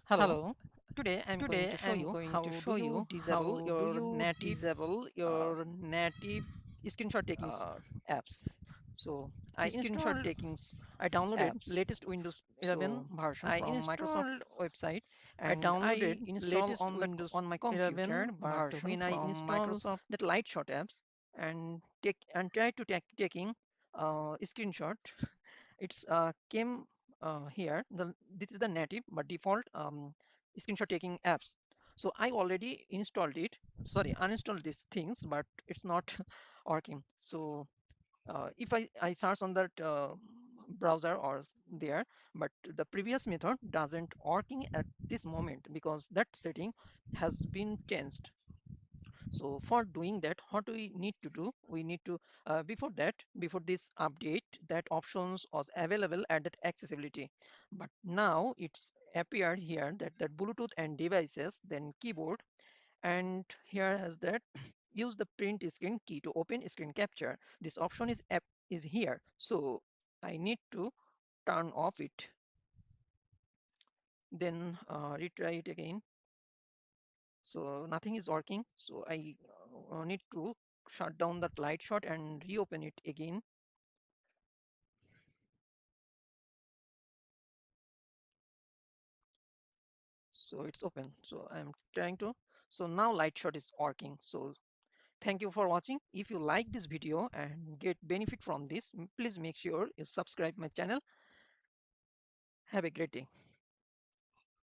Hello. Hello. Today I'm going to Today show I'm you going to how do show you you disable how do your you native disable uh, your native screenshot taking uh, apps. So I screenshot installed takings I downloaded apps. latest Windows 11 So version I from Microsoft installed website I and I downloaded install latest Windows on my 11 computer, but version when I from install Microsoft. that Lightshot apps and try to taking screenshot, it's came here. This is the native but default screenshot taking apps. So I already installed it. Sorry, uninstalled these things, but it's not working. So if I search on that browser or there, but the previous method doesn't working at this moment because that setting has been changed. So for doing that, what we need to do, we need to before this update, that options was available at that accessibility, but now it's appeared here that Bluetooth and devices, then keyboard, and here has that use the print screen key to open screen capture. This option is here, so I need to turn off it, then retry it again. So nothing is working, so I need to shut down that light shot and reopen it again. So it's open, so I'm trying to. So now light shot is working. So thank you for watching. If you like this video and get benefit from this, please make sure you subscribe my channel. Have a great day.